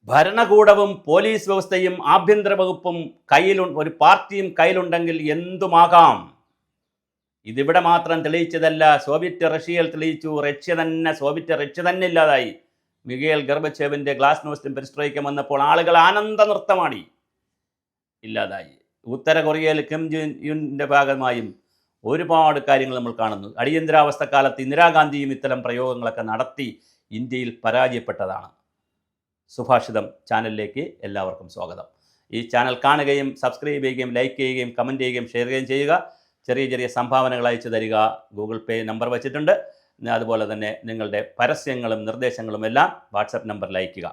ഭരണകൂടവും പോലീസ് വ്യവസ്ഥയും ആഭ്യന്തര വകുപ്പും ഒരു പാർട്ടിയും കയ്യിലുണ്ടെങ്കിൽ എന്തുമാകാം. ഇതിവിടെ മാത്രം തെളിയിച്ചതല്ല, സോവിയറ്റ് റഷ്യയിൽ തെളിയിച്ചു. സോവിയറ്റ് റഷ്യ തന്നെ ഇല്ലാതായി. മിഖേൽ ഗർബച്ചേവിൻ്റെ ഗ്ലാസ് നോസ്റ്റും പെരിസ്ട്രോയിക്കും വന്നപ്പോൾ ആളുകൾ ആനന്ദ നൃത്തമാടി, ഇല്ലാതായി. ഉത്തര കൊറിയയിൽ കിം ജോങ് ഉന്നിൻ്റെ ഭാഗമായും ഒരുപാട് കാര്യങ്ങൾ നമ്മൾ കാണുന്നു. അടിയന്തരാവസ്ഥ കാലത്ത് ഇന്ദിരാഗാന്ധിയും ഇത്തരം പ്രയോഗങ്ങളൊക്കെ നടത്തി ഇന്ത്യയിൽ പരാജയപ്പെട്ടതാണ്. സുഭാഷിതം ചാനലിലേക്ക് എല്ലാവർക്കും സ്വാഗതം. ഈ ചാനൽ കാണുകയും സബ്സ്ക്രൈബ് ചെയ്യുകയും ലൈക്ക് ചെയ്യുകയും കമൻറ്റ് ചെയ്യുകയും ഷെയർ ചെയ്യുകയും ചെയ്യുക. ചെറിയ ചെറിയ സംഭാവനകൾ അയച്ചു തരിക. ഗൂഗിൾ പേ നമ്പർ വച്ചിട്ടുണ്ട്. അതുപോലെ തന്നെ നിങ്ങളുടെ പരസ്യങ്ങളും നിർദ്ദേശങ്ങളും എല്ലാം വാട്സപ്പ് നമ്പറിൽ അയയ്ക്കുക.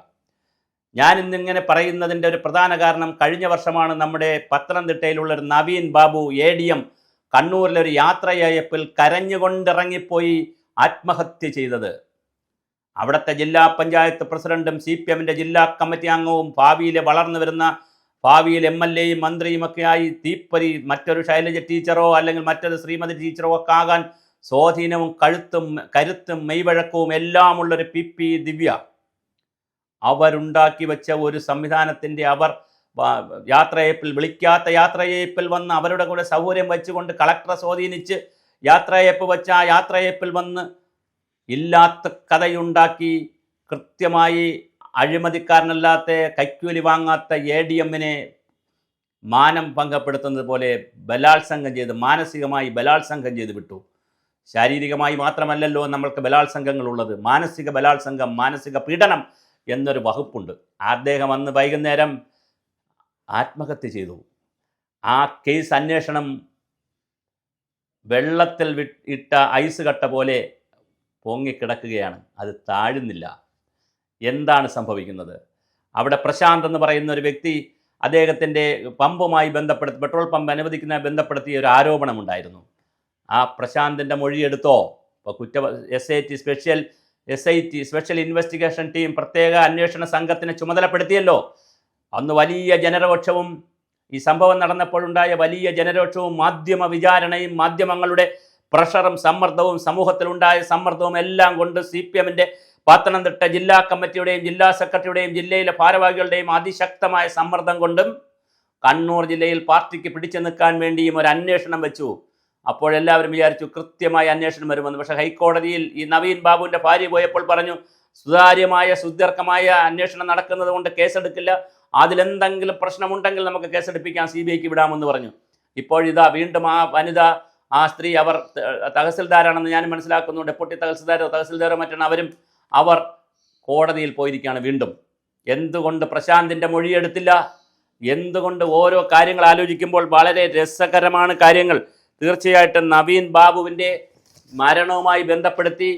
ഞാൻ ഇന്നിങ്ങനെ പറയുന്നതിൻ്റെ ഒരു പ്രധാന കാരണം, കഴിഞ്ഞ വർഷമാണ് നമ്മുടെ പത്തനംതിട്ടയിലുള്ളൊരു നവീൻ ബാബു ADM കണ്ണൂരിലൊരു യാത്രയയപ്പിൽ കരഞ്ഞുകൊണ്ടിറങ്ങിപ്പോയി ആത്മഹത്യ ചെയ്തത്. അവിടുത്തെ ജില്ലാ പഞ്ചായത്ത് പ്രസിഡന്റും CPMൻ്റെ ജില്ലാ കമ്മിറ്റി അംഗവും ഭാവിയിൽ MLAയും മന്ത്രിയുമൊക്കെയായി തീപ്പരി മറ്റൊരു ശൈലജ ടീച്ചറോ അല്ലെങ്കിൽ മറ്റൊരു ശ്രീമതി ടീച്ചറോ ഒക്കെ ആകാൻ സ്വാധീനവും കരുത്തും മെയ്വഴക്കവും എല്ലാമുള്ളൊരു PP ദിവ്യ അവരുണ്ടാക്കി വെച്ച ഒരു സംവിധാനത്തിൻ്റെ വിളിക്കാത്ത യാത്രയയപ്പിൽ വന്ന് അവരുടെ കൂടെ സൗകര്യം വെച്ചുകൊണ്ട് കളക്ടറെ സ്വാധീനിച്ച് യാത്രയയപ്പ് വെച്ച ആ യാത്രയയപ്പിൽ വന്ന് ഇല്ലാത്ത കഥയുണ്ടാക്കി കൃത്യമായി അഴിമതിക്കാരനല്ലാത്ത കൈക്കൂലി വാങ്ങാത്ത ADMനെ മാനം ഭംഗപ്പെടുത്തുന്നത് പോലെ മാനസികമായി ബലാത്സംഗം ചെയ്ത് വിട്ടു. ശാരീരികമായി മാത്രമല്ലല്ലോ നമ്മൾക്ക് ബലാത്സംഗങ്ങളുള്ളത്, മാനസിക ബലാത്സംഗം, മാനസിക പീഡനം എന്നൊരു വകുപ്പുണ്ട്. അദ്ദേഹം അന്ന് വൈകുന്നേരം ആത്മഹത്യ ചെയ്തു. ആ കേസ് അന്വേഷണം വെള്ളത്തിൽ ഇട്ട ഐസ് കട്ട പോലെ പൊങ്ങിക്കിടക്കുകയാണ്, അത് താഴുന്നില്ല. എന്താണ് സംഭവിക്കുന്നത്? അവിടെ പ്രശാന്ത് എന്ന് പറയുന്ന ഒരു വ്യക്തി അദ്ദേഹത്തിൻ്റെ പമ്പുമായി പെട്രോൾ പമ്പ് അനുവദിക്കുന്നതുമായി ബന്ധപ്പെടുത്തിയ ഒരു ആരോപണമുണ്ടായിരുന്നു. ആ പ്രശാന്തിൻ്റെ മൊഴിയെടുത്തോ? ഇപ്പോൾ സ്പെഷ്യൽ ഇൻവെസ്റ്റിഗേഷൻ ടീം പ്രത്യേക അന്വേഷണ സംഘത്തിന് ചുമതലപ്പെടുത്തിയല്ലോ. അന്ന് വലിയ ജനരോക്ഷവും ഈ സംഭവം നടന്നപ്പോഴുണ്ടായ വലിയ ജനരോക്ഷവും മാധ്യമ വിചാരണയും മാധ്യമങ്ങളുടെ പ്രഷറും സമ്മർദ്ദവും സമൂഹത്തിലുണ്ടായ സമ്മർദ്ദവും എല്ലാം കൊണ്ട് CPMൻ്റെ പത്തനംതിട്ട ജില്ലാ കമ്മിറ്റിയുടെയും ജില്ലാ സെക്രട്ടറിയുടെയും ജില്ലയിലെ ഭാരവാഹികളുടെയും അതിശക്തമായ സമ്മർദ്ദം കൊണ്ടും കണ്ണൂർ ജില്ലയിൽ പാർട്ടിക്ക് പിടിച്ചു നിൽക്കാൻ വേണ്ടിയും ഒരു അന്വേഷണം വെച്ചു. അപ്പോഴെല്ലാവരും വിചാരിച്ചു കൃത്യമായ അന്വേഷണം വരുമെന്ന്. പക്ഷേ ഹൈക്കോടതിയിൽ ഈ നവീൻ ബാബുവിൻ്റെ ഭാര്യ പോയപ്പോൾ പറഞ്ഞു, സുദീർഘമായ അന്വേഷണം നടക്കുന്നത് കൊണ്ട് കേസെടുക്കില്ല, അതിലെന്തെങ്കിലും പ്രശ്നമുണ്ടെങ്കിൽ നമുക്ക് കേസെടുപ്പിക്കാം, CBIക്ക് വിടാമെന്ന് പറഞ്ഞു. ഇപ്പോഴിതാ വീണ്ടും ആ വനിത, ആ സ്ത്രീ, അവർ തഹസിൽദാരാണെന്ന് ഞാൻ മനസ്സിലാക്കുന്നു, ഡെപ്യൂട്ടി തഹസിൽദാരോ മറ്റാണ് അവർ കോടതിയിൽ പോയിരിക്കുകയാണ് വീണ്ടും. എന്തുകൊണ്ട് പ്രശാന്തിൻ്റെ മൊഴിയെടുത്തില്ല? എന്തുകൊണ്ട്? ഓരോ കാര്യങ്ങൾ ആലോചിക്കുമ്പോൾ വളരെ രസകരമാണ് കാര്യങ്ങൾ. തീർച്ചയായിട്ടും നവീൻ ബാബുവിൻ്റെ മരണവുമായി ബന്ധപ്പെടുത്തി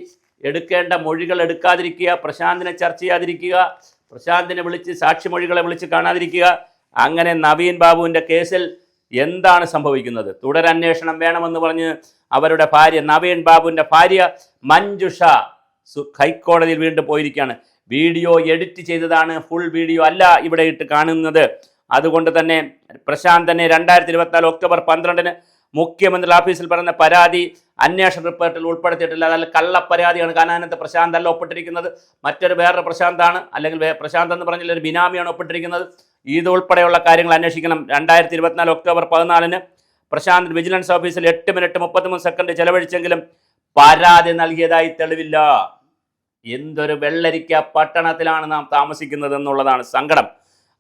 എടുക്കേണ്ട മൊഴികൾ എടുക്കാതിരിക്കുക, പ്രശാന്തിനെ ചർച്ച ചെയ്യാതിരിക്കുക, പ്രശാന്തിനെ വിളിച്ച് സാക്ഷിമൊഴികളെ വിളിച്ച് കാണാതിരിക്കുക. അങ്ങനെ നവീൻ ബാബുവിൻ്റെ കേസിൽ എന്താണ് സംഭവിക്കുന്നത്? തുടരന്വേഷണം വേണമെന്ന് പറഞ്ഞ് അവരുടെ ഭാര്യ, നവീൻ ബാബുവിൻ്റെ ഭാര്യ മഞ്ജുഷ ഹൈക്കോടതിയിൽ വീണ്ടും പോയിരിക്കുകയാണ്. വീഡിയോ എഡിറ്റ് ചെയ്തതാണ്, ഫുൾ വീഡിയോ അല്ല ഇവിടെ ഇട്ട് കാണുന്നത്. അതുകൊണ്ട് തന്നെ പ്രശാന്തനെ 2024 ഒക്ടോബർ 12 മുഖ്യമന്ത്രി ഓഫീസിൽ പറഞ്ഞ പരാതി അന്വേഷണ റിപ്പോർട്ടിൽ ഉൾപ്പെടുത്തിയിട്ടില്ല. അതല്ല, കള്ളപ്പരാതിയാണ്. കാനാനത്ത് പ്രശാന്ത് അല്ല ഒപ്പിട്ടിരിക്കുന്നത്, വേറൊരു പ്രശാന്താണ്, അല്ലെങ്കിൽ പ്രശാന്ത് എന്ന് പറഞ്ഞാൽ ഒരു ബിനാമിയാണ് ഒപ്പിട്ടിരിക്കുന്നത്. ഇത് ഉൾപ്പെടെയുള്ള കാര്യങ്ങൾ അന്വേഷിക്കണം. 2024 ഒക്ടോബർ 14 പ്രശാന്ത് വിജിലൻസ് ഓഫീസിൽ 8 മിനിറ്റ് 33 സെക്കൻഡ് ചെലവഴിച്ചെങ്കിലും പരാതി നൽകിയതായി തെളിവില്ല. എന്തൊരു വെള്ളരിക്ക പട്ടണത്തിലാണ് നാം താമസിക്കുന്നത് എന്നുള്ളതാണ് സങ്കടം.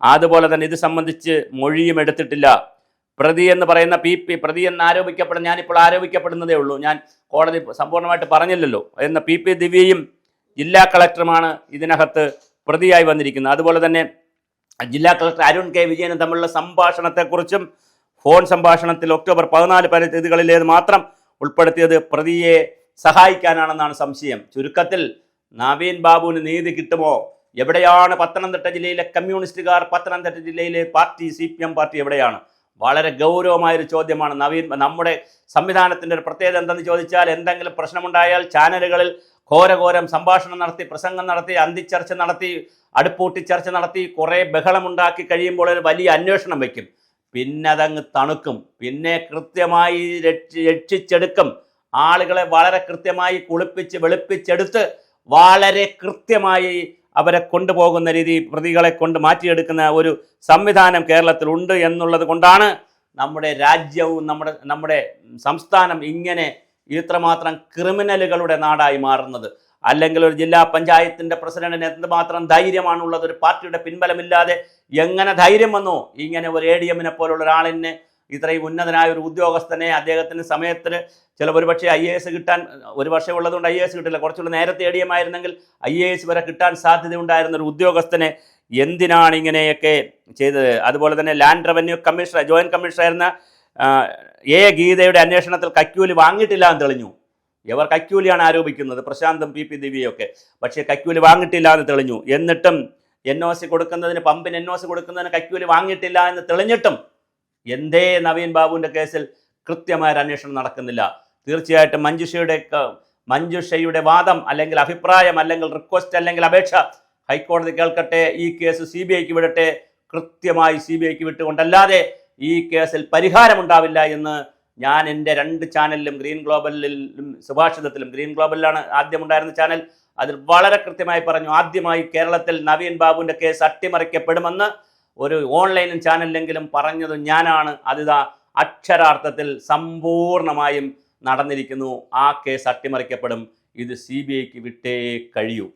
അതുപോലെ തന്നെ ഇത് സംബന്ധിച്ച് മൊഴിയും എടുത്തിട്ടില്ല. പ്രതി എന്ന് പറയുന്ന പ്രതി എന്ന് ആരോപിക്കപ്പെടുന്ന, ഞാനിപ്പോൾ ആരോപിക്കപ്പെടുന്നതേ ഉള്ളൂ, ഞാൻ കോടതി സമ്പൂർണ്ണമായിട്ട് പറഞ്ഞില്ലല്ലോ, എന്ന PP ദിവ്യയും ജില്ലാ കളക്ടറുമാണ് ഇതിനകത്ത് പ്രതിയായി വന്നിരിക്കുന്നത്. അതുപോലെ തന്നെ ജില്ലാ കളക്ടർ അരുൺ K. വിജയനും തമ്മിലുള്ള സംഭാഷണത്തെക്കുറിച്ചും, ഫോൺ സംഭാഷണത്തിൽ ഒക്ടോബർ 14 പരിസ്ഥിതികളിലേത് മാത്രം ഉൾപ്പെടുത്തിയത് പ്രതിയെ സഹായിക്കാനാണെന്നാണ് സംശയം. ചുരുക്കത്തിൽ നവീൻ ബാബുവിന് നീതി കിട്ടുമോ? എവിടെയാണ് പത്തനംതിട്ട ജില്ലയിലെ കമ്മ്യൂണിസ്റ്റുകാർ? പത്തനംതിട്ട ജില്ലയിലെ പാർട്ടി, CPM പാർട്ടി എവിടെയാണ്? വളരെ ഗൗരവമായൊരു ചോദ്യമാണ്. നമ്മുടെ സംവിധാനത്തിൻ്റെ ഒരു പ്രത്യേകത എന്തെന്ന് ചോദിച്ചാൽ, എന്തെങ്കിലും പ്രശ്നമുണ്ടായാൽ ചാനലുകളിൽ ഘോരഘോരം സംഭാഷണം നടത്തി, പ്രസംഗം നടത്തി, അന്തിച്ചർച്ച നടത്തി, അടുപ്പൂട്ടി ചർച്ച നടത്തി, കുറേ ബഹളമുണ്ടാക്കി കഴിയുമ്പോൾ ഒരു വലിയ അന്വേഷണം വയ്ക്കും. പിന്നെ അതങ്ങ് തണുക്കും. പിന്നെ കൃത്യമായി രക്ഷിച്ചെടുക്കും. ആളുകളെ വളരെ കൃത്യമായി കുളിപ്പിച്ച് വെളുപ്പിച്ചെടുത്ത് വളരെ കൃത്യമായി അവരെ കൊണ്ടുപോകുന്ന രീതി, പ്രതികളെ കൊണ്ട് മാറ്റിയെടുക്കുന്ന ഒരു സംവിധാനം കേരളത്തിലുണ്ട് എന്നുള്ളത് കൊണ്ടാണ് നമ്മുടെ രാജ്യവും നമ്മുടെ സംസ്ഥാനം ഇങ്ങനെ ഇത്രമാത്രം ക്രിമിനലുകളുടെ നാടായി മാറുന്നത്. അല്ലെങ്കിൽ ഒരു ജില്ലാ പഞ്ചായത്തിൻ്റെ പ്രസിഡന്റിന് എന്തുമാത്രം ധൈര്യമാണുള്ളത്? ഒരു പാർട്ടിയുടെ പിൻബലമില്ലാതെ എങ്ങനെ ധൈര്യം വന്നു? ഇങ്ങനെ ഒരു ADM-നെ പോലുള്ള ഒരാളിനെ, ഇത്രയും ഉന്നതനായ ഒരു ഉദ്യോഗസ്ഥനെ, അദ്ദേഹത്തിന് സമയത്തിന് ചിലപ്പോൾ ഒരുപക്ഷെ IAS കിട്ടാൻ, ഒരു വർഷം ഉള്ളതുകൊണ്ട് IAS കിട്ടില്ല, കുറച്ചുകൂടെ നേരത്തെ ADM ആയിരുന്നെങ്കിൽ IAS വരെ കിട്ടാൻ സാധ്യതയുണ്ടായിരുന്ന ഒരു ഉദ്യോഗസ്ഥനെ എന്തിനാണ് ഇങ്ങനെയൊക്കെ ചെയ്തത്? അതുപോലെ തന്നെ ലാൻഡ് റവന്യൂ കമ്മീഷണർ, ജോയിൻറ്റ് കമ്മീഷണറായിരുന്ന ഗീതയുടെ അന്വേഷണത്തിൽ കൈക്കൂലി വാങ്ങിയിട്ടില്ല എന്ന് തെളിഞ്ഞു. ഇവർ കൈക്കൂലിയാണ് ആരോപിക്കുന്നത്, പ്രശാന്തും PP ദിവ്യയൊക്കെ. പക്ഷേ കൈക്കൂലി വാങ്ങിയിട്ടില്ല എന്ന് തെളിഞ്ഞു. എന്നിട്ടും NOC കൊടുക്കുന്നതിന്, പമ്പിന് NOC കൊടുക്കുന്നതിന് കൈക്കൂലി വാങ്ങിയിട്ടില്ല എന്ന് തെളിഞ്ഞിട്ടും എന്തേ നവീൻ ബാബുവിൻ്റെ കേസിൽ കൃത്യമായ അന്വേഷണം നടക്കുന്നില്ല? തീർച്ചയായിട്ടും മഞ്ജുഷയുടെ വാദം അല്ലെങ്കിൽ അഭിപ്രായം അല്ലെങ്കിൽ റിക്വസ്റ്റ് അല്ലെങ്കിൽ അപേക്ഷ ഹൈക്കോടതി കേൾക്കട്ടെ, ഈ കേസ് CBIക്ക് വിടട്ടെ. കൃത്യമായി CBIക്ക് വിട്ടുകൊണ്ടല്ലാതെ ഈ കേസിൽ പരിഹാരമുണ്ടാവില്ല എന്ന് ഞാൻ എൻ്റെ 2 ചാനലിലും, ഗ്രീൻ ഗ്ലോബലിലും സുഭാഷിതത്തിലും, ഗ്രീൻ ഗ്ലോബലിലാണ് ആദ്യമുണ്ടായിരുന്ന ചാനൽ, അതിൽ വളരെ കൃത്യമായി പറഞ്ഞു. ആദ്യമായി കേരളത്തിൽ നവീൻ ബാബുവിൻ്റെ കേസ് അട്ടിമറിക്കപ്പെടുമെന്ന് ഒരു ഓൺലൈൻ ചാനലിലെങ്കിലും പറഞ്ഞത് ഞാനാണ്. അതിതാ അക്ഷരാർത്ഥത്തിൽ സമ്പൂർണമായും നടന്നിരിക്കുന്നു. ആ കേസ് അട്ടിമറിക്കപ്പെടും. ഇത് CBIക്ക് വിട്ടേ കഴിയൂ.